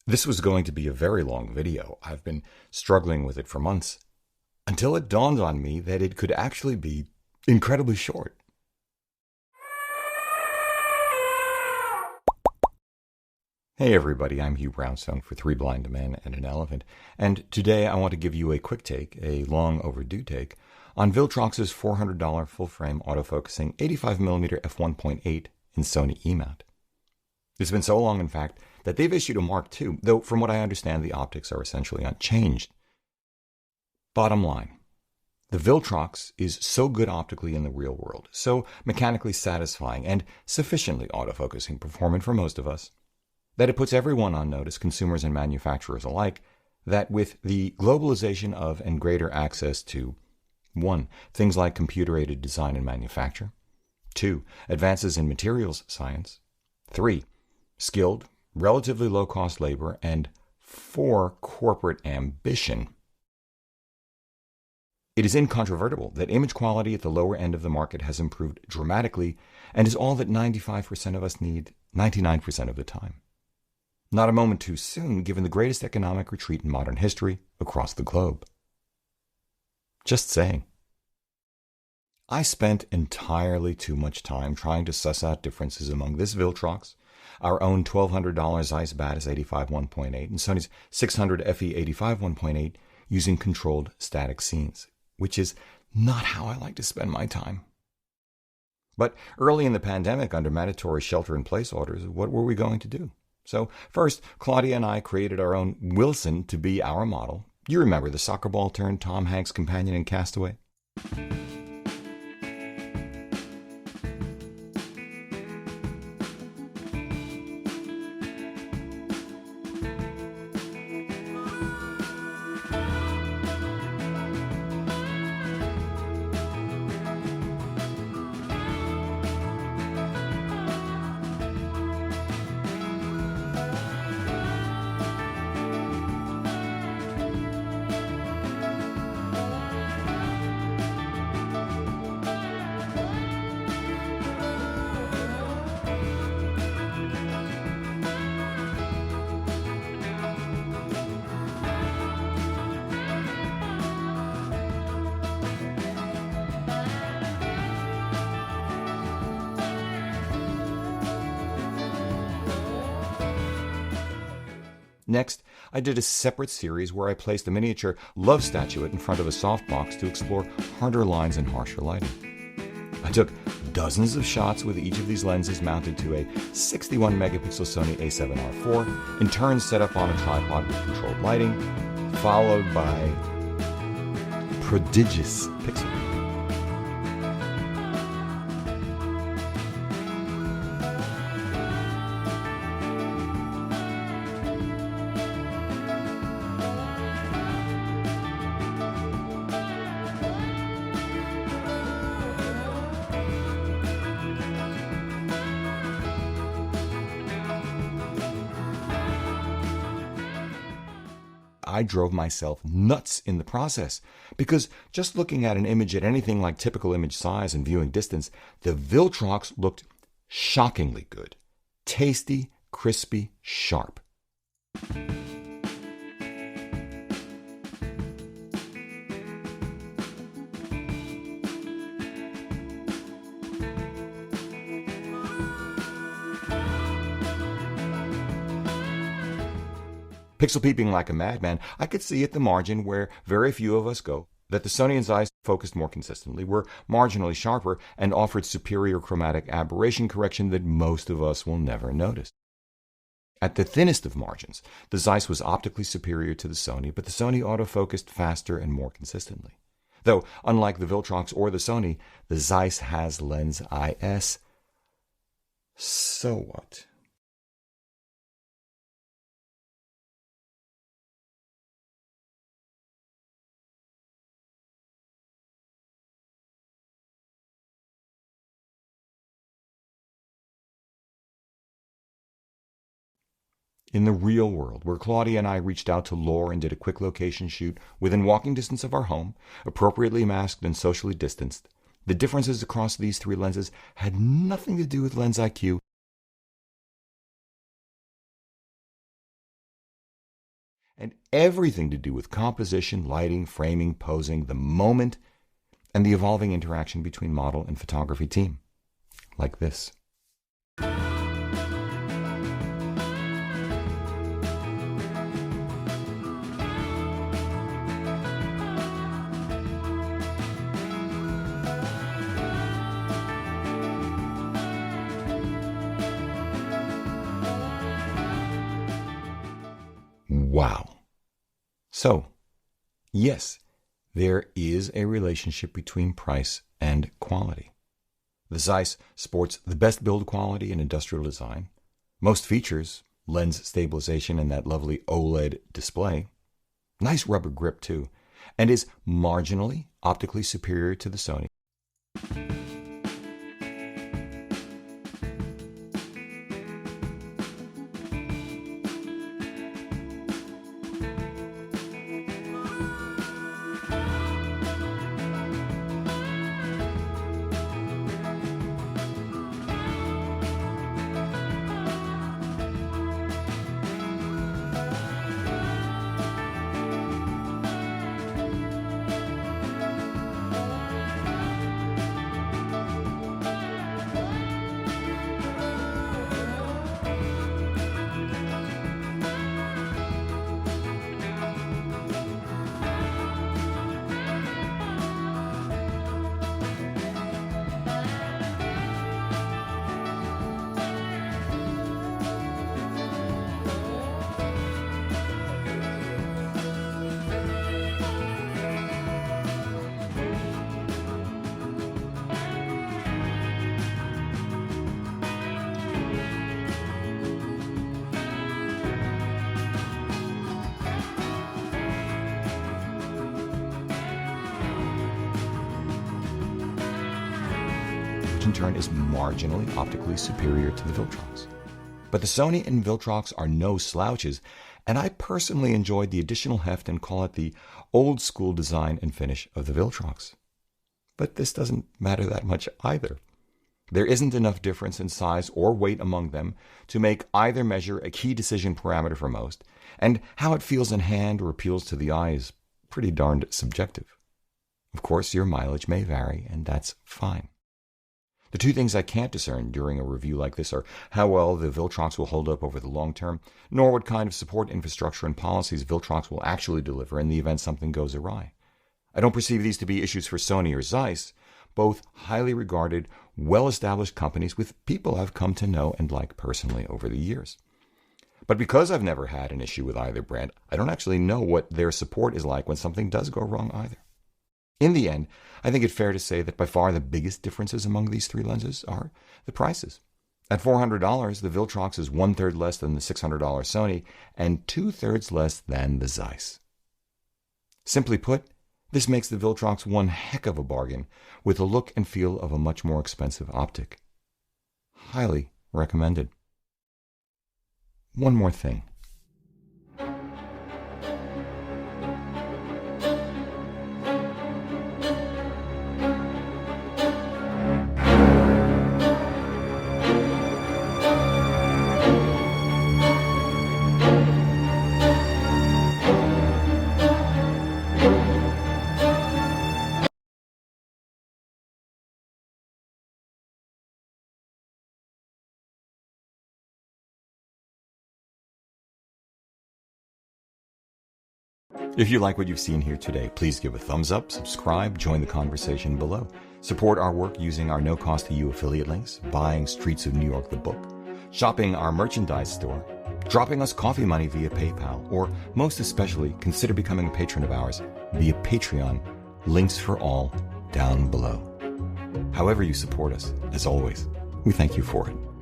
This was going to be a very long video. I've been struggling with it for months, until it dawned on me that it could actually be incredibly short. Hey everybody, I'm Hugh Brownstone for Three Blind Men and an Elephant, and today I want to give you a quick take, a long overdue take, on Viltrox's $400 full-frame autofocusing 85mm f1.8 in Sony E-mount. It's been so long, in fact, that they've issued a Mark II, though from what I understand the optics are essentially unchanged. Bottom line, the Viltrox is so good optically in the real world, so mechanically satisfying and sufficiently autofocusing performant for most of us, that it puts everyone on notice, consumers and manufacturers alike, that with the globalization of and greater access to 1. Things like computer-aided design and manufacture, 2. Advances in materials science, 3. Skilled, relatively low-cost labor, and 4. Corporate ambition, it is incontrovertible that image quality at the lower end of the market has improved dramatically and is all that 95% of us need 99% of the time. Not a moment too soon, given the greatest economic retreat in modern history across the globe. Just saying. I spent entirely too much time trying to suss out differences among this Viltrox, our own $1,200 Zeiss Batis 85 1.8, and Sony's $600 FE 85 1.8 using controlled static scenes, which is not how I like to spend my time. But early in the pandemic, under mandatory shelter-in-place orders, what were we going to do? So first, Claudia and I created our own Wilson to be our model. You remember the soccer ball turned Tom Hanks' companion in Castaway? Next, I did a separate series where I placed a miniature love statuette in front of a softbox to explore harder lines and harsher lighting. I took dozens of shots with each of these lenses mounted to a 61-megapixel Sony a7R IV, in turn set up on a tripod with controlled lighting, followed by prodigious pixel peaking. I drove myself nuts in the process, because just looking at an image at anything like typical image size and viewing distance, the Viltrox looked shockingly good. Tasty, crispy, sharp. Pixel peeping like a madman, I could see at the margin where very few of us go that the Sony and Zeiss focused more consistently, were marginally sharper, and offered superior chromatic aberration correction that most of us will never notice. At the thinnest of margins, the Zeiss was optically superior to the Sony, but the Sony autofocused faster and more consistently. Though, unlike the Viltrox or the Sony, the Zeiss has lens IS. So what? In the real world, where Claudia and I reached out to Lore and did a quick location shoot within walking distance of our home, appropriately masked and socially distanced, the differences across these three lenses had nothing to do with lens IQ and everything to do with composition, lighting, framing, posing, the moment, and the evolving interaction between model and photography team. Like this. Wow. So, yes, there is a relationship between price and quality. The Zeiss sports the best build quality in industrial design, most features, lens stabilization, and that lovely OLED display, nice rubber grip too, and is marginally optically superior to the Sony. In turn is marginally optically superior to the Viltrox. But the Sony and Viltrox are no slouches, and I personally enjoyed the additional heft and call it the old school design and finish of the Viltrox. But this doesn't matter that much either. There isn't enough difference in size or weight among them to make either measure a key decision parameter for most, and how it feels in hand or appeals to the eye is pretty darned subjective. Of course, your mileage may vary, and that's fine. The two things I can't discern during a review like this are how well the Viltrox will hold up over the long term, nor what kind of support infrastructure and policies Viltrox will actually deliver in the event something goes awry. I don't perceive these to be issues for Sony or Zeiss, both highly regarded, well-established companies with people I've come to know and like personally over the years. But because I've never had an issue with either brand, I don't actually know what their support is like when something does go wrong either. In the end, I think it's fair to say that by far the biggest differences among these three lenses are the prices. At $400, the Viltrox is 1/3 less than the $600 Sony and 2/3 less than the Zeiss. Simply put, this makes the Viltrox one heck of a bargain with the look and feel of a much more expensive optic. Highly recommended. One more thing. If you like what you've seen here today, please give a thumbs up, subscribe, join the conversation below. Support our work using our no-cost-to-you affiliate links, buying Streets of New York the book, shopping our merchandise store, dropping us coffee money via PayPal, or most especially, consider becoming a patron of ours via Patreon. Links for all down below. However you support us, as always, we thank you for it.